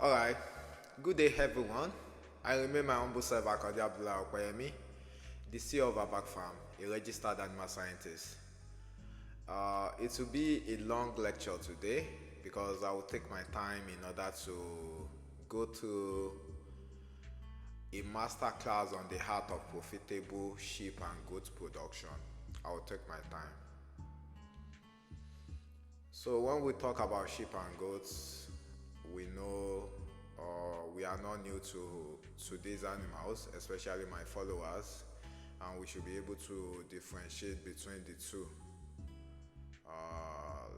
Alright, good day everyone. I remain my humble self Akande Abdullah Okoyemi, the CEO of Abak Farm, a registered animal scientist. It will be a long lecture today because I will take my time in order to go through a master class on the art of profitable sheep and goat production. I will take my time. So when we talk about sheep and goats, we know we are not new to these animals, especially my followers, and we should be able to differentiate between the two.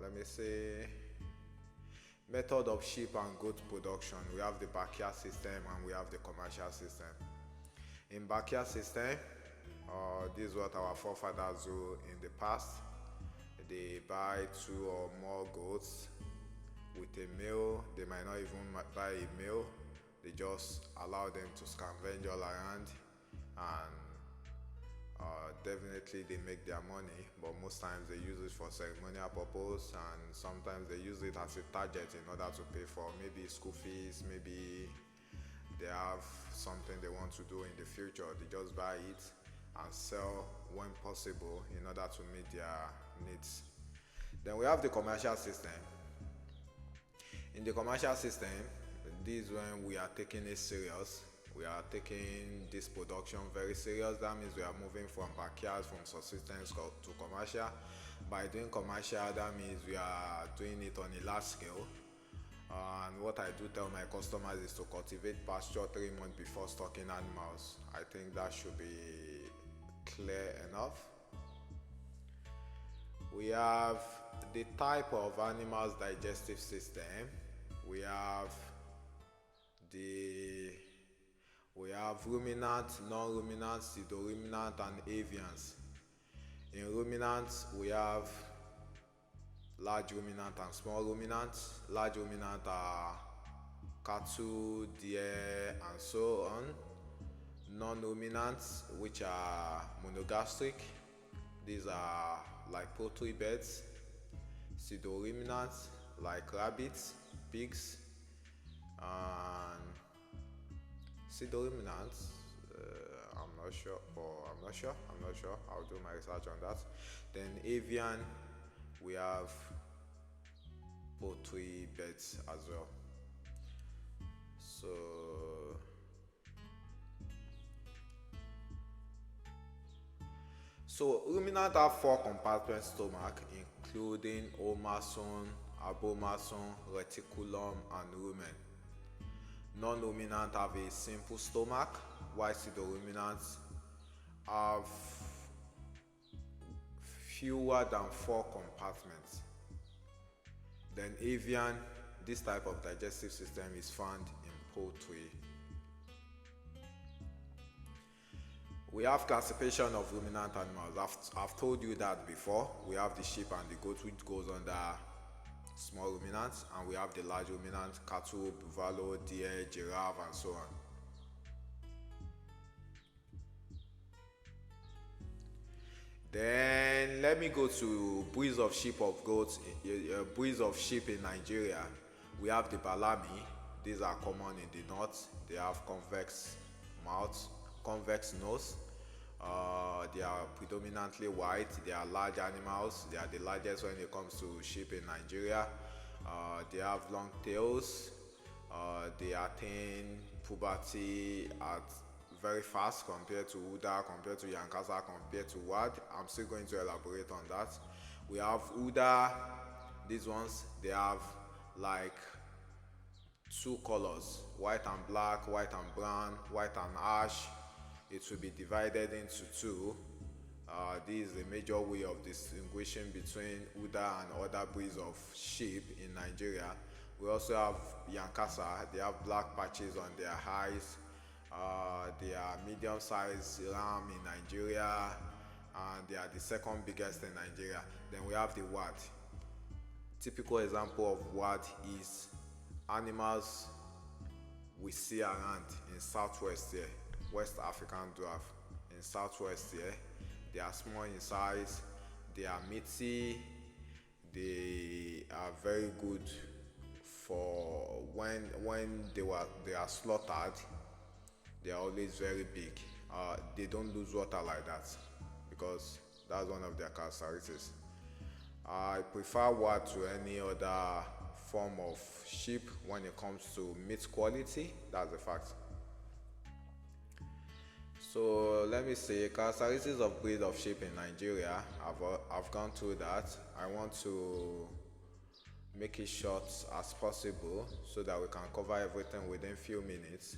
Let me say method of sheep and goat production. We have the backyard system and we have the commercial system. In backyard system, this is what our forefathers do in the past. They buy two or more goats with a male. They might not even buy a male. They just allow them to scavenge all around, and definitely they make their money, but most times they use it for ceremonial purpose, and sometimes they use it as a target in order to pay for maybe school fees, maybe they have something they want to do in the future. They just buy it and sell when possible in order to meet their needs. Then we have the commercial system. In the commercial system, this is when we are taking it serious. We are taking this production very serious. That means we are moving from backyard, from subsistence to commercial. By doing commercial, that means we are doing it on a large scale. And what I do tell my customers is to cultivate pasture 3 months before stocking animals. I think that should be clear enough. We have the type of animals digestive system. We have ruminant, non-ruminant, pseudo-ruminant, and avians. In ruminants, we have large ruminant and small ruminant. Large ruminant are cattle, deer, and so on. Non-ruminants, which are monogastric, these are like poultry birds. Pseudo-ruminants, like rabbits, pigs, and pseudo-ruminants. I'm not sure. I'll do my research on that. Then avian, we have poultry birds as well. So ruminant have four compartment stomach, including omasum, abomasum, reticulum, and rumen. Non-ruminant have a simple stomach, while pseudo-ruminants have fewer than four compartments. Then avian, this type of digestive system is found in poultry. We have classification of ruminant animals. I've told you that before. We have the sheep and the goat, which goes under small ruminants, and we have the large ruminant, cattle, buffalo, deer, giraffe, and so on. Then let me go to breeds of sheep of goats, breeds of sheep in Nigeria. We have the Balami. These are common in the north. They have convex mouth, convex nose. They are predominantly white. They are large animals. They are the largest when it comes to sheep in Nigeria. They have long tails. They attain puberty at very fast compared to Uda, compared to Yankasa, compared to Wad. I'm still going to elaborate on that. We have Uda. These ones, they have like two colors, white and black, white and brown, white and ash. It will be divided into two. This is a major way of distinguishing between Uda and other breeds of sheep in Nigeria. We also have Yankasa. They have black patches on their eyes. They are medium-sized ram in Nigeria, and they are the second biggest in Nigeria. Then we have the Wad. Typical example of Wad is animals we see around in southwest here. West African dwarf in southwest here. They are small in size, they are meaty, they are very good for when they are slaughtered, they are always very big. They don't lose water like that because that's one of their characteristics. I prefer what to any other form of sheep when it comes to meat quality. That's a fact. So let me say characteristics of breed of sheep in Nigeria. I've gone through that. I want to make it short as possible so that we can cover everything within few minutes.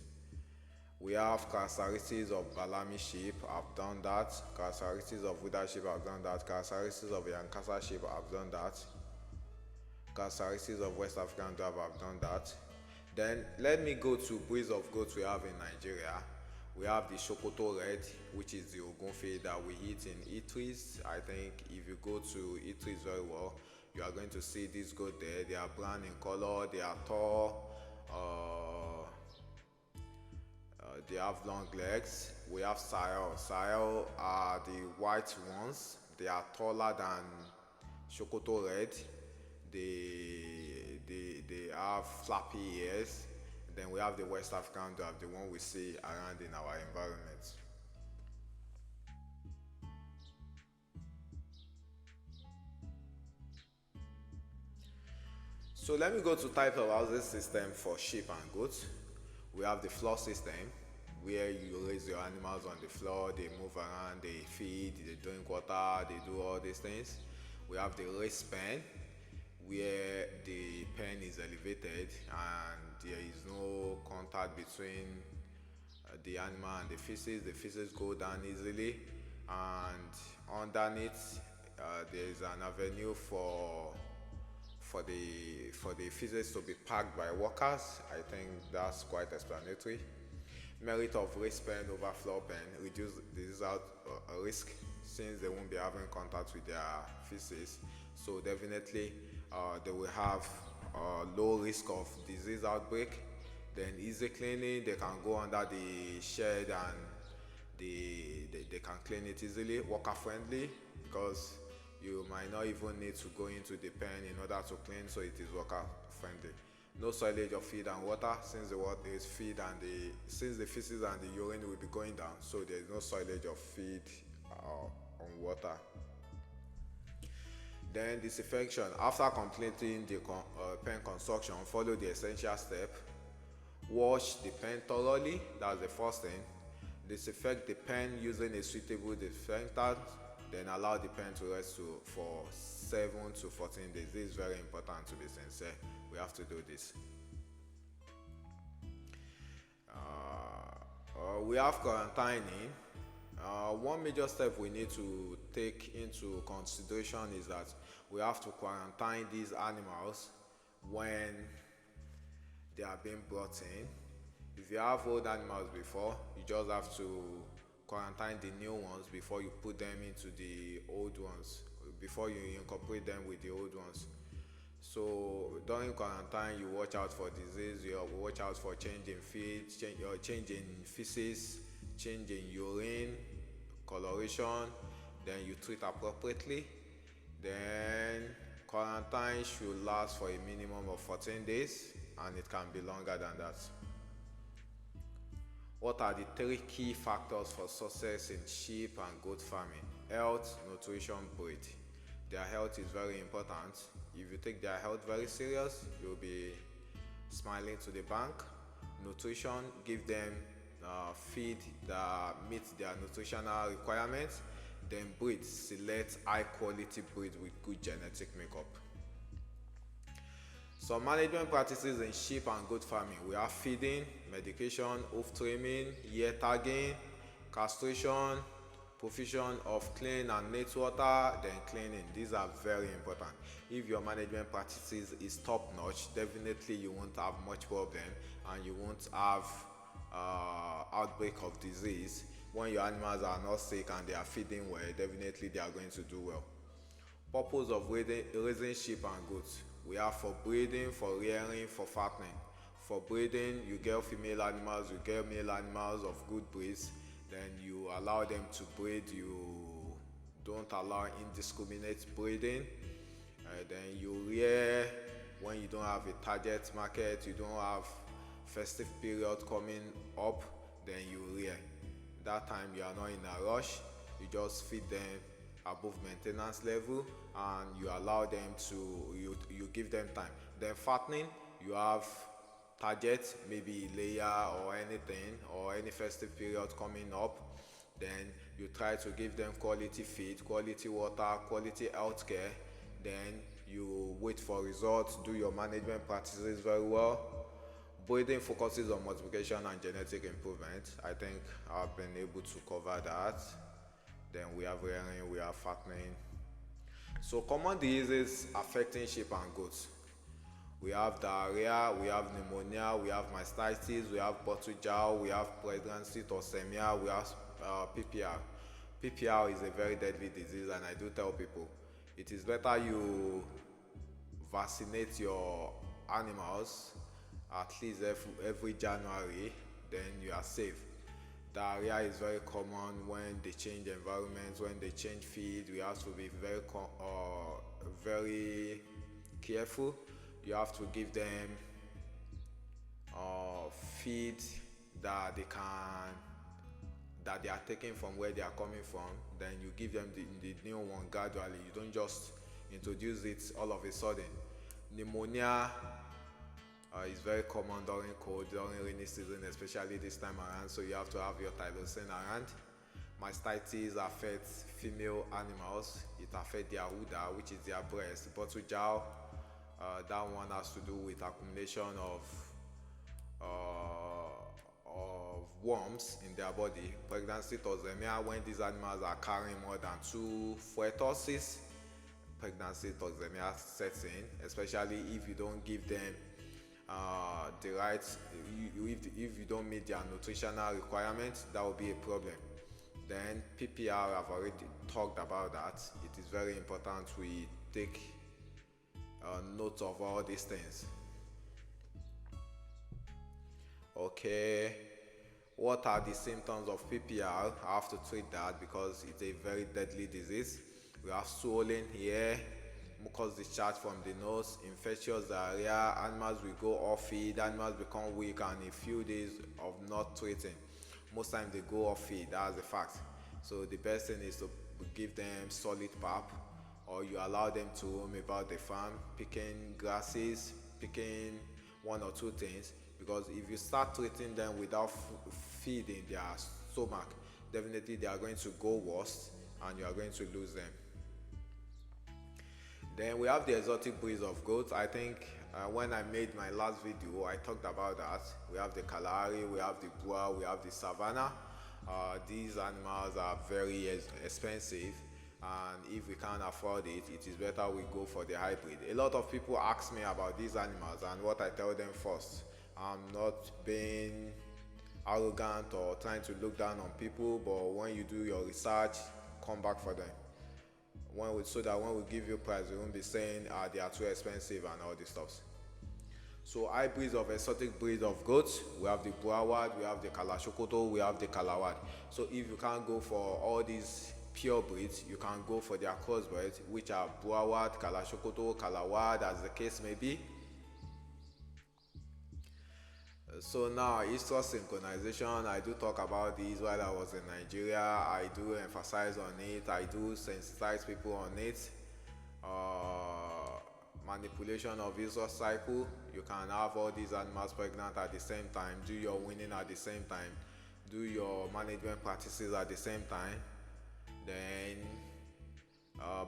We have characteristics of Balami sheep, I've done that. Characteristics of Wida sheep, I've done that. Characteristics of Yankasa sheep, I've done that. Characteristics of West African dove, I've done that. Then let me go to breeds of goats we have in Nigeria. We have the Shokoto Red, which is the Ogunfe that we eat in eateries. I think if you go to eateries very well, you are going to see this goat there. They are brown in color, they are tall, they have long legs. We have Sahel. Sahel are the white ones. They are taller than Shokoto Red. They have flappy ears. Then we have the West African dove, the one we see around in our environment. So let me go to type of housing system for sheep and goats. We have the floor system, where you raise your animals on the floor, they move around, they feed, they drink water, they do all these things. We have the raised pen, where the pen is elevated and there is no contact between the animal and the feces. The feces go down easily, and underneath there is an avenue for the feces to be packed by workers. I think that's quite explanatory. Merit of raised pen over floor pen: reduce disease risk since they won't be having contact with their feces. So definitely they will have low risk of disease outbreak. Then easy cleaning, they can go under the shed and they can clean it easily. Worker friendly, because you might not even need to go into the pen in order to clean, so it is worker friendly. No soilage of feed and water, since the water is feed and since the feces and the urine will be going down, so there is no soilage of feed on water. Then disinfection: after completing the pen construction, follow the essential step. Wash the pen thoroughly, that's the first thing. Disinfect the pen using a suitable disinfectant, then allow the pen to rest for 7 to 14 days. This is very important, to be sincere. We have to do this. We have quarantining. One major step we need to take into consideration is that we have to quarantine these animals when they are being brought in. If you have old animals before, you just have to quarantine the new ones before you put them into the old ones, before you incorporate them with the old ones. So during quarantine, you watch out for disease, you watch out for change in feed, change in feces, change in urine, coloration. Then you treat appropriately. Then quarantine should last for a minimum of 14 days, and it can be longer than that. What are the 3 key factors for success in sheep and goat farming? Health, nutrition, breed. Their health is very important. If you take their health very serious, you'll be smiling to the bank. Nutrition: give them feed that meets their nutritional requirements. Then breed: select high quality breed with good genetic makeup. Some management practices in sheep and goat farming: we have feeding, medication, hoof trimming, ear tagging, castration, provision of clean and neat water, then cleaning. These are very important. If your management practices is top notch, definitely you won't have much problem and you won't have outbreak of disease. When your animals are not sick and they are feeding well, definitely they are going to do well. Purpose of raising sheep and goats: we have for breeding, for rearing, for fattening. For breeding, you get female animals, you get male animals of good breeds, then you allow them to breed. You don't allow indiscriminate breeding. Then you rear when you don't have a target market, you don't have festive period coming up, then you rear. That time you are not in a rush, you just feed them above maintenance level, and you allow them to, you give them time. Then fattening, you have target, maybe layer or anything, or any festive period coming up, then you try to give them quality feed, quality water, quality healthcare. Then you wait for results, do your management practices very well. Breeding focuses on multiplication and genetic improvement. I think I've been able to cover that. Then we have rearing, we have fattening. So common diseases affecting sheep and goats. We have diarrhea, we have pneumonia, we have mastitis, we have bottle jowl, we have pregnancy toxemia, we have PPR. PPR is a very deadly disease, and I do tell people it is better you vaccinate your animals at least every January, then you are safe. Diarrhea is very common when they change environments, when they change feed. We have to be very careful. You have to give them feed that they are taking from where they are coming from. Then you give them the new one gradually. You don't just introduce it all of a sudden. Pneumonia is very common during cold, during rainy season, especially this time around. So you have to have your tylosin around. Mastitis affects female animals. It affects their udder, which is their breast. Bottle jowl, that one has to do with accumulation of worms in their body. Pregnancy toxemia, when these animals are carrying more than 2 fetuses, pregnancy toxemia sets in, especially if you don't give them the right, if you don't meet their nutritional requirements, that will be a problem. Then PPR, I've already talked about that. It is very important we take note of all these things. Okay, what are the symptoms of PPR? I have to treat that because it's a very deadly disease. We have swollen hair, mucus discharge from the nose, infectious diarrhea, animals will go off feed, animals become weak, and a few days of not treating, most times they go off feed. That's a fact. So the best thing is to give them solid pap, or you allow them to roam about the farm, picking grasses, picking one or two things, because if you start treating them without feeding their stomach, definitely they are going to go worse and you are going to lose them. Then we have the exotic breeds of goats. I think when I made my last video, I talked about that. We have the Kalahari, we have the Boer, we have the Savannah. These animals are very expensive, and if we can't afford it, it is better we go for the hybrid. A lot of people ask me about these animals, and what I tell them first, I'm not being arrogant or trying to look down on people, but when you do your research, come back for them. So that when we give you price, we won't be saying they are too expensive and all this stuff. So hybrids of exotic breeds of goats, we have the Boerwood, we have the Kalashokoto, we have the Kalawad. So if you can't go for all these pure breeds, you can go for their crossbreeds, which are Boerwood, Kalashokoto, Kalawad, as the case may be. So now, estrus synchronization, I do talk about this while I was in Nigeria. I do emphasize on it, I do sensitize people on it. Manipulation of estrus cycle, you can have all these animals pregnant at the same time, do your weaning at the same time, do your management practices at the same time. Then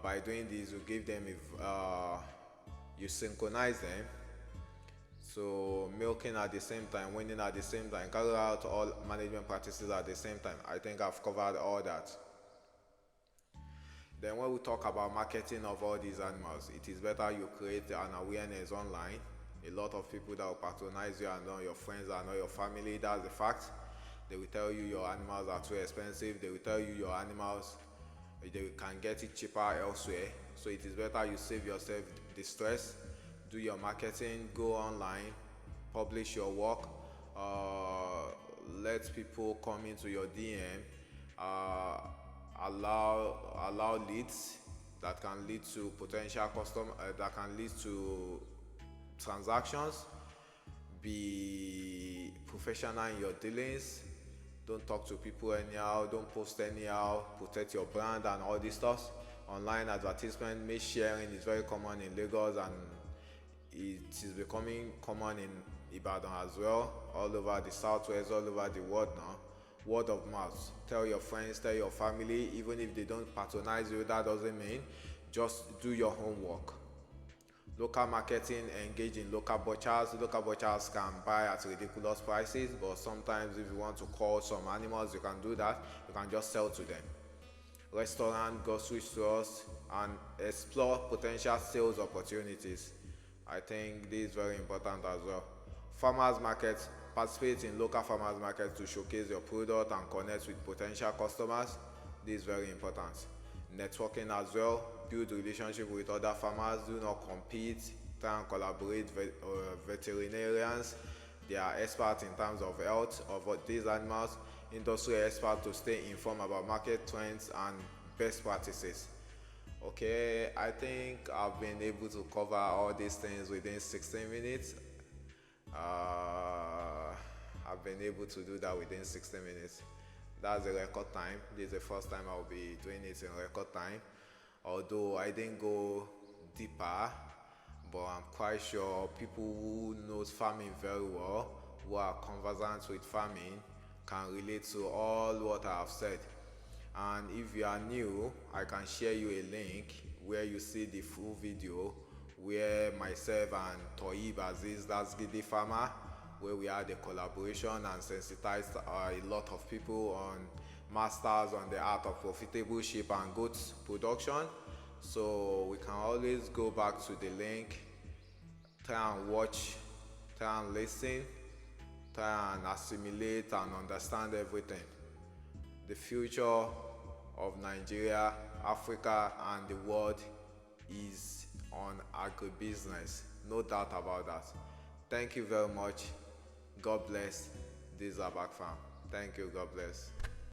by doing this, you give them, you synchronize them. So milking at the same time, weaning at the same time, carry out all management practices at the same time. I think I've covered all that. Then when we talk about marketing of all these animals, it is better you create an awareness online. A lot of people that will patronize you are not your friends, are not your family. That's the fact. They will tell you your animals are too expensive. They will tell you your animals, they can get it cheaper elsewhere. So it is better you save yourself the stress. Do your marketing, go online, publish your work, let people come into your DM, allow leads that can lead to potential that can lead to transactions. Be professional in your dealings. Don't talk to people anyhow. Don't post anyhow. Protect your brand and all this stuff. Online advertisement, sharing is very common in Lagos, and it is becoming common in Ibadan as well, all over the southwest, all over the world now. Word of mouth. Tell your friends, tell your family, even if they don't patronize you, that doesn't mean. Just do your homework. Local marketing, engage in local butchers. Local butchers can buy at ridiculous prices, but sometimes if you want to call some animals, you can do that. You can just sell to them. Restaurant, grocery stores, and explore potential sales opportunities. I think this is very important as well. Farmers markets, participate in local farmers markets to showcase your product and connect with potential customers. This is very important. Networking as well, build relationship with other farmers. Do not compete. Try and collaborate. Veterinarians, they are experts in terms of health of these animals. Industry experts to stay informed about market trends and best practices. Okay, I think I've been able to cover all these things within 16 minutes. I've been able to do that within 16 minutes. That's a record time. This is the first time I'll be doing it in record time. Although I didn't go deeper, but I'm quite sure people who knows farming very well, who are conversant with farming, can relate to all what I have said. And if you are new, I can share you a link where you see the full video where myself and Toyib Aziz, that's Gidi Farmer, where we had a collaboration and sensitized a lot of people on masters on the art of profitable sheep and goats production. So we can always go back to the link, try and watch, try and listen, try and assimilate and understand everything. The future of Nigeria, Africa, and the world is on agribusiness. No doubt about that. Thank you very much. God bless. This is Abak Farm. Thank you. God bless.